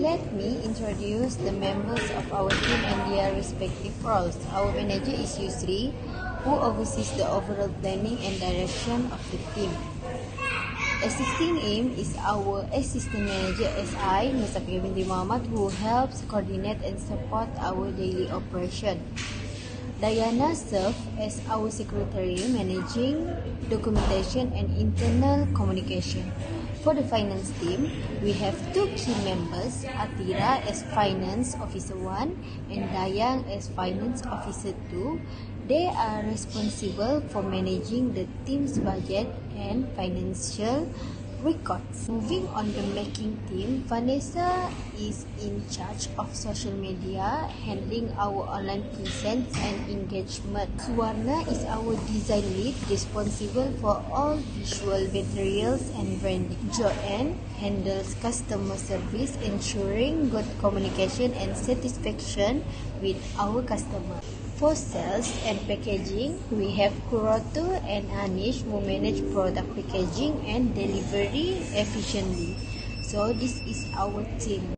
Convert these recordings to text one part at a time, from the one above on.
Let me introduce the members of our team and their respective roles. Our manager is Yusri, who oversees the overall planning and direction of the team. Assisting him is our assistant manager SI, Mustaqim Binti Muhammad, who helps coordinate and support our daily operation. Diana serves as our secretary, managing documentation and internal communication. For the finance team, we have two key members, Atira as Finance Officer 1 and Dayang as Finance Officer 2. They are responsible for managing the team's budget and financial records. Moving on the making team, Vanessa is in charge of social media, handling our online presence and engagement. Suwarna is our design lead, responsible for all visual materials and branding. Joanne handles customer service, ensuring good communication and satisfaction with our customers. For sales and packaging, we have Kuroto and Anish who manage product packaging and delivery efficiently. So this is our team.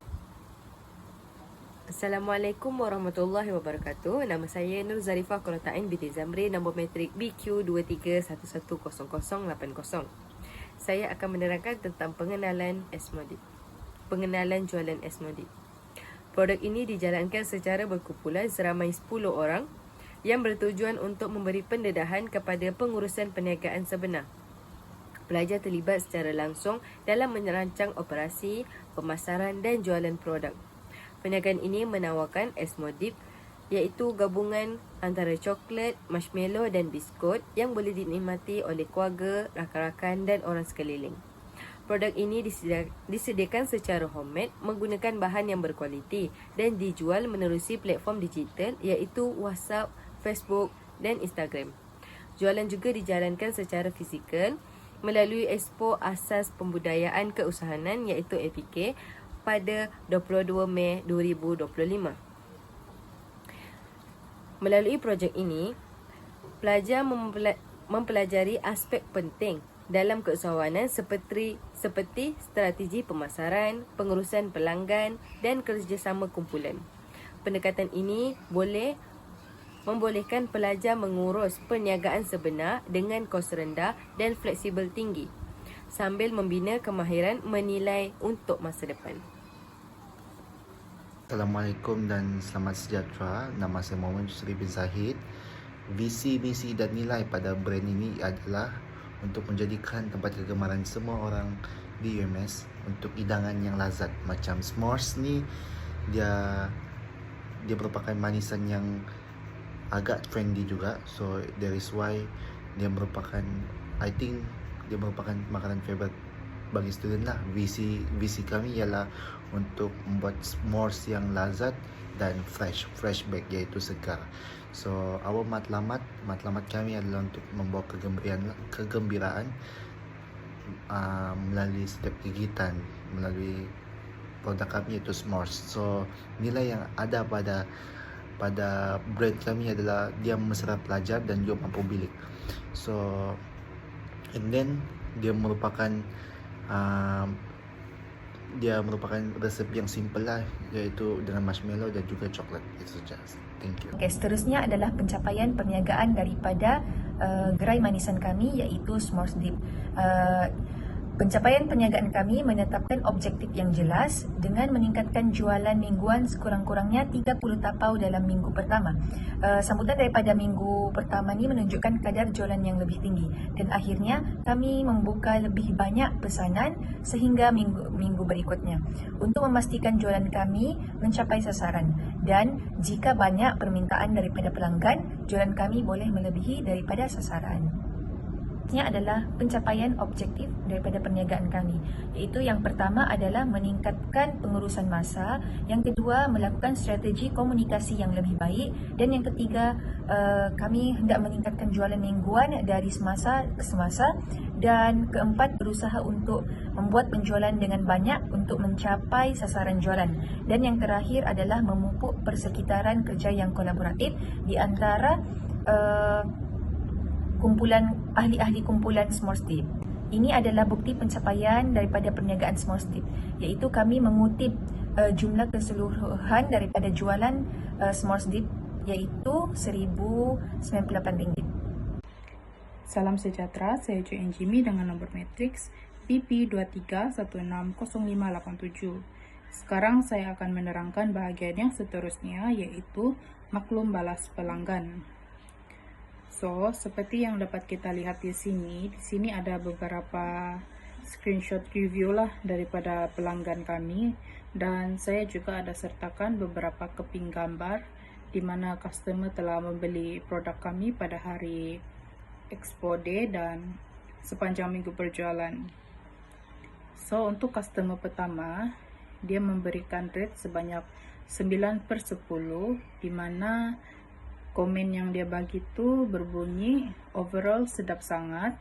Assalamualaikum warahmatullahi wabarakatuh. Nama saya Nur Zarifah Quratain binti Zamri, nombor matrik BQ23110080. Saya akan menerangkan tentang pengenalan Asmodee. Pengenalan jualan Asmodee. Produk ini dijalankan secara berkumpulan seramai 10 orang yang bertujuan untuk memberi pendedahan kepada pengurusan perniagaan sebenar. Pelajar terlibat secara langsung dalam merancang operasi, pemasaran dan jualan produk. Perniagaan ini menawarkan Asmodee, iaitu gabungan antara coklat, marshmallow dan biskut yang boleh dinikmati oleh keluarga, rakan-rakan dan orang sekeliling. Produk ini disediakan secara homemade menggunakan bahan yang berkualiti dan dijual menerusi platform digital iaitu WhatsApp, Facebook dan Instagram. Jualan juga dijalankan secara fizikal melalui Expo Asas Pembudayaan Keusahanan iaitu APK pada 22 Mei 2025. Melalui projek ini, pelajar mempelajari aspek penting dalam keusahawanan seperti strategi pemasaran, pengurusan pelanggan dan kerjasama kumpulan. Pendekatan ini membolehkan pelajar mengurus perniagaan sebenar dengan kos rendah dan fleksibel tinggi sambil membina kemahiran menilai untuk masa depan. Assalamualaikum dan selamat sejahtera. Nama saya Muhammad Yusri bin Zahid. Visi, misi dan nilai pada brand ini adalah untuk menjadikan tempat kegemaran semua orang di UMS untuk hidangan yang lazat. Macam s'mores ni, dia merupakan manisan yang agak trendy juga. So that is why dia merupakan makanan favorite bagi student lah. Visi kami ialah untuk membuat s'mores yang lazat dan fresh bake, iaitu segar. So our matlamat kami adalah untuk membawa kegembiraan melalui setiap gigitan, melalui produk kami iaitu s'mores. So nilai yang ada pada brand kami adalah dia mesra pelajar dan juga mampu bilik. So and then dia merupakan resep yang simple lah, iaitu dengan marshmallow dan juga coklat. Itu saja. Thank you. Okay, seterusnya adalah pencapaian perniagaan daripada gerai manisan kami iaitu S'mores Dip. Pencapaian perniagaan kami menetapkan objektif yang jelas dengan meningkatkan jualan mingguan sekurang-kurangnya 30 tapau dalam minggu pertama. Sambutan daripada minggu pertama ni menunjukkan kadar jualan yang lebih tinggi dan akhirnya kami membuka lebih banyak pesanan sehingga minggu berikutnya untuk memastikan jualan kami mencapai sasaran, dan jika banyak permintaan daripada pelanggan, jualan kami boleh melebihi daripada sasaran. Ini adalah pencapaian objektif daripada perniagaan kami, iaitu yang pertama adalah meningkatkan pengurusan masa, yang kedua melakukan strategi komunikasi yang lebih baik, dan yang ketiga kami hendak meningkatkan jualan mingguan dari semasa ke semasa, dan keempat berusaha untuk membuat penjualan dengan banyak untuk mencapai sasaran jualan, dan yang terakhir adalah memupuk persekitaran kerja yang kolaboratif di antara kumpulan ahli-ahli kumpulan S'mores Dip. Ini adalah bukti pencapaian daripada perniagaan Small Steep, iaitu kami mengutip jumlah keseluruhan daripada jualan Small Steep, iaitu RM1,098. Salam sejahtera, saya Joanne Jimmy dengan nombor matriks BP23160587. Sekarang saya akan menerangkan bahagian yang seterusnya, yaitu maklum balas pelanggan. So, seperti yang dapat kita lihat di sini ada beberapa screenshot review lah daripada pelanggan kami, dan saya juga ada sertakan beberapa keping gambar di mana customer telah membeli produk kami pada hari Expo Day dan sepanjang minggu berjualan. So, untuk customer pertama, dia memberikan rate sebanyak 9/10, di mana komen yang dia bagi tu berbunyi overall sedap sangat.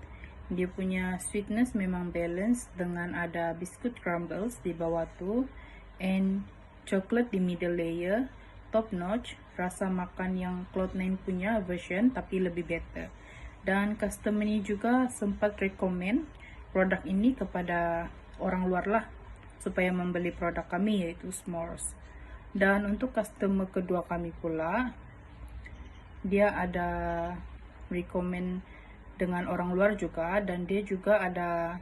Dia punya sweetness memang balance dengan ada biscuit crumbles di bawah tu and chocolate di middle layer, top notch, rasa makan yang Cloud9 punya version tapi lebih better. Dan customer ni juga sempat recommend produk ini kepada orang luar lah supaya membeli produk kami, yaitu s'mores. Dan untuk customer kedua kami pula, dia ada recommend dengan orang luar juga, dan dia juga ada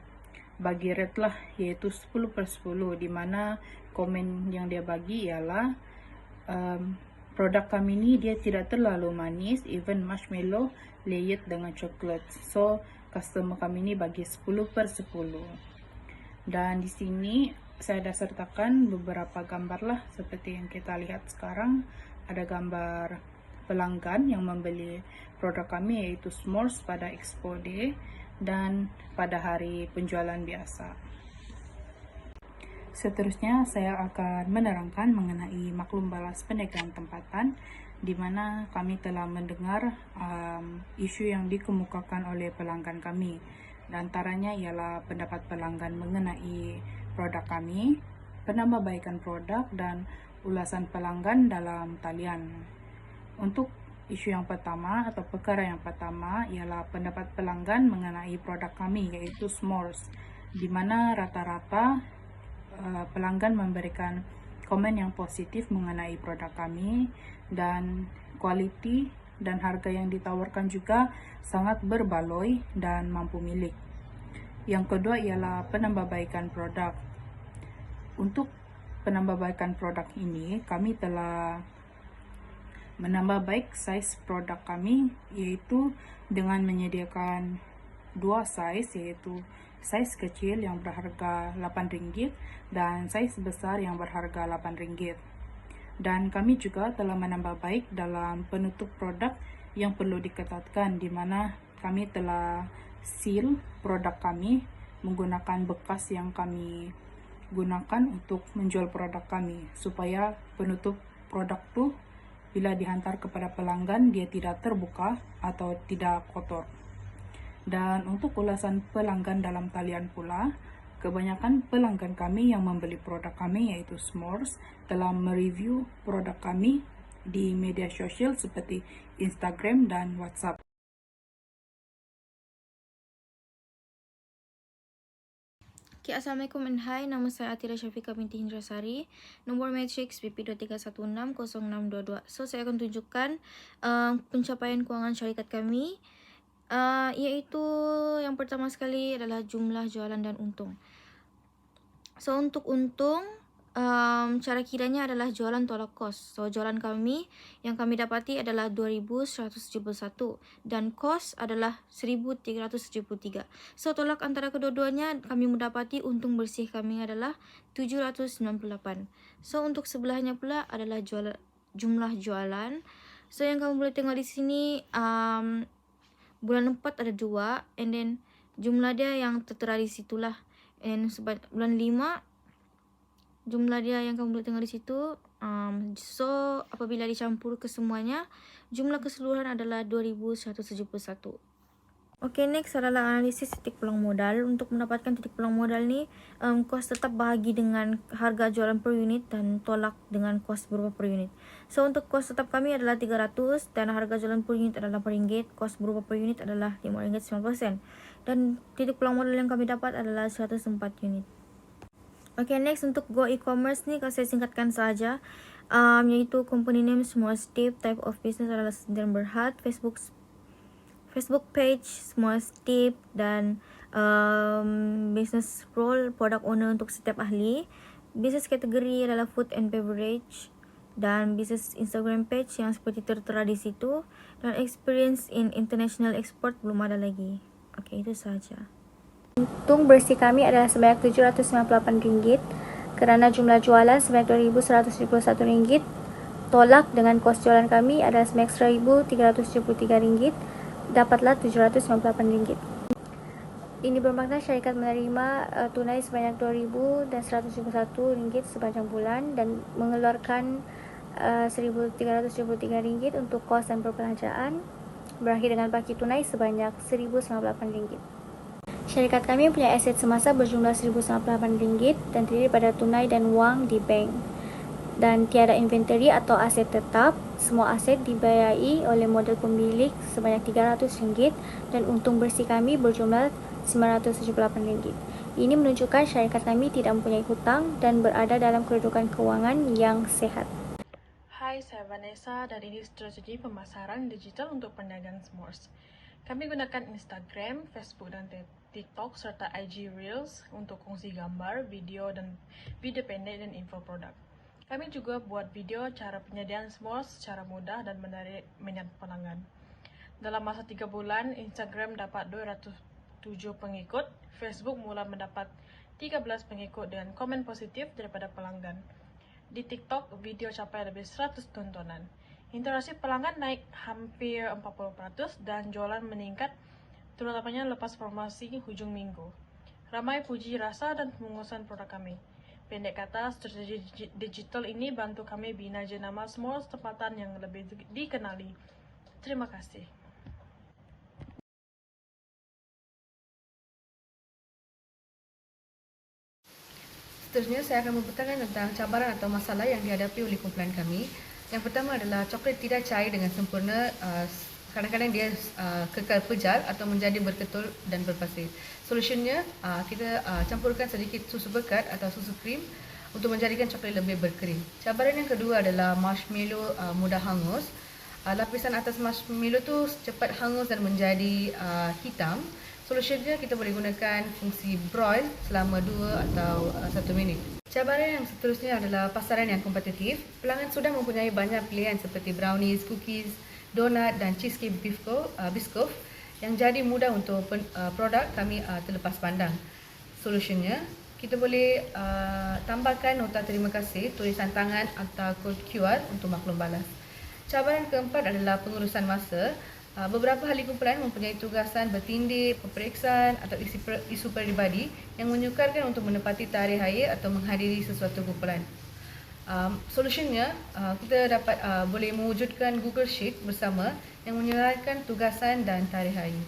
bagi rate lah, yaitu 10/10, di mana komen yang dia bagi ialah produk kami ni dia tidak terlalu manis, even marshmallow layered dengan coklat. So customer kami ni bagi 10/10. Dan di sini saya ada sertakan beberapa gambar lah, seperti yang kita lihat sekarang. Ada gambar pelanggan yang membeli produk kami, yaitu s'mores pada Expo Day dan pada hari penjualan biasa. Seterusnya saya akan menerangkan mengenai maklum balas perniagaan tempatan, di mana kami telah mendengar isu yang dikemukakan oleh pelanggan kami. Di antaranya ialah pendapat pelanggan mengenai produk kami, penambahbaikan produk, dan ulasan pelanggan dalam talian. Untuk isu yang pertama atau perkara yang pertama ialah pendapat pelanggan mengenai produk kami, yaitu s'mores, di mana rata-rata pelanggan memberikan komen yang positif mengenai produk kami, dan kualiti dan harga yang ditawarkan juga sangat berbaloi dan mampu milik. Yang kedua ialah penambahbaikan produk. Untuk penambahbaikan produk ini, kami telah menambah baik size produk kami, yaitu dengan menyediakan dua size, yaitu size kecil yang berharga RM8 dan size besar yang berharga RM8. Dan kami juga telah menambah baik dalam penutup produk yang perlu diketatkan, di mana kami telah seal produk kami menggunakan bekas yang kami gunakan untuk menjual produk kami, supaya penutup produk tu bila dihantar kepada pelanggan dia tidak terbuka atau tidak kotor. Dan untuk ulasan pelanggan dalam talian pula, kebanyakan pelanggan kami yang membeli produk kami, yaitu s'mores, telah mereview produk kami di media sosial seperti Instagram dan WhatsApp. Okay, Assalamualaikum and hi, nama saya Atira Syafiqah binti Hindrasari, nombor matriks BP23160622. So, saya akan tunjukkan pencapaian kewangan syarikat kami, iaitu yang pertama sekali adalah jumlah jualan dan untung. So, untuk untung, cara kiranya adalah jualan tolak kos. So, jualan kami yang kami dapati adalah 2,171 dan kos adalah 1,373. So, tolak antara kedua-duanya kami mendapati untung bersih kami adalah 798. So, untuk sebelahnya pula adalah jumlah jualan. So, yang kamu boleh tengok di sini, bulan 4 ada 2, and then jumlah dia yang tertera di situlah. And bulan 5 jumlah dia yang kamu boleh tengok di situ. So apabila dicampur ke semuanya, jumlah keseluruhan adalah 2,171. Okay, next adalah analisis titik peluang modal. Untuk mendapatkan titik peluang modal ni, kos tetap bahagi dengan harga jualan per unit dan tolak dengan kos berubah per unit. So untuk kos tetap kami adalah 300 dan harga jualan per unit adalah RM8. Kos berubah per unit adalah RM5.9%. dan titik pulang modal yang kami dapat adalah 104 unit. Okay, next untuk Go E-commerce ni, kalau saya singkatkan saja, yaitu company name S'mores Deep, type of business adalah Sdn Bhd, Facebook page S'mores Deep, dan business role product owner untuk setiap ahli. Business kategori adalah food and beverage, dan business Instagram page yang seperti tertera di situ, dan experience in international export belum ada lagi. Okay, itu saja. Untung bersih kami adalah sebanyak RM798 kerana jumlah jualan sebanyak RM2,171. Tolak dengan kos jualan kami adalah sebanyak RM1,373. Dapatlah RM798. Ini bermakna syarikat menerima tunai sebanyak RM2,000 dan RM171 sepanjang bulan dan mengeluarkan RM1,373 untuk kos dan perbelanjaan, berakhir dengan baki tunai sebanyak RM1,098. Syarikat kami mempunyai aset semasa berjumlah RM1,098 dan terdiri pada tunai dan wang di bank. Dan tiada inventory atau aset tetap. Semua aset dibiayai oleh modal pemilik sebanyak RM300 dan untung bersih kami berjumlah RM978. Ini menunjukkan syarikat kami tidak mempunyai hutang dan berada dalam kedudukan kewangan yang sehat. Hai, saya Vanessa dan ini strategi pemasaran digital untuk pedagang S'mores. Kami gunakan Instagram, Facebook dan TikTok serta IG Reels untuk kongsi gambar, video pendek dan info produk. Kami juga buat video cara penyediaan S'mores secara mudah dan menarik minat pelanggan. Dalam masa 3 bulan, Instagram dapat 207 pengikut, Facebook mula mendapat 13 pengikut dengan komen positif daripada pelanggan. Di TikTok, video capai lebih 100 tontonan. Interaksi pelanggan naik hampir 40% dan jualan meningkat, terutamanya lepas promosi hujung minggu. Ramai puji rasa dan pengurusan produk kami. Pendek kata, strategi digital ini bantu kami bina jenama S'mores tempatan yang lebih dikenali. Terima kasih. Seterusnya, saya akan memberitakan tentang cabaran atau masalah yang dihadapi oleh kumpulan kami. Yang pertama adalah coklat tidak cair dengan sempurna. Kadang-kadang dia kekal pejal atau menjadi berketul dan berpasir. Solusinya, kita campurkan sedikit susu pekat atau susu krim untuk menjadikan coklat lebih berkrim. Cabaran yang kedua adalah marshmallow mudah hangus. Lapisan atas marshmallow tu cepat hangus dan menjadi hitam. Solusinya, kita boleh gunakan fungsi broil selama 2 atau 1 minit. Cabaran yang seterusnya adalah pasaran yang kompetitif. Pelanggan sudah mempunyai banyak pilihan seperti brownies, cookies, donat dan cheesecake biskuf yang jadi mudah untuk produk kami terlepas pandang. Solusinya, kita boleh tambahkan nota terima kasih, tulisan tangan atau kod QR untuk maklum balas. Cabaran keempat adalah pengurusan masa. Beberapa ahli kumpulan mempunyai tugasan bertindih, peperiksaan atau isu peribadi yang menyukarkan untuk menepati tarikh raya atau menghadiri sesuatu kumpulan. Solusinya, kita boleh mewujudkan Google Sheet bersama yang menyerahkan tugasan dan tarikh raya.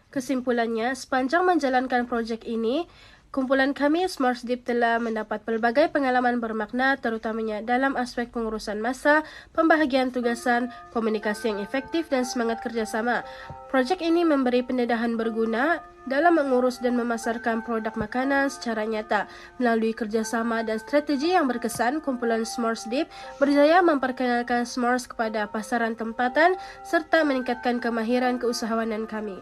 Kesimpulannya, sepanjang menjalankan projek ini, kumpulan kami S'mores Deep telah mendapat pelbagai pengalaman bermakna terutamanya dalam aspek pengurusan masa, pembahagian tugasan, komunikasi yang efektif dan semangat kerjasama. Projek ini memberi pendedahan berguna dalam mengurus dan memasarkan produk makanan secara nyata. Melalui kerjasama dan strategi yang berkesan, kumpulan S'mores Deep berjaya memperkenalkan S'mores kepada pasaran tempatan serta meningkatkan kemahiran keusahawanan kami.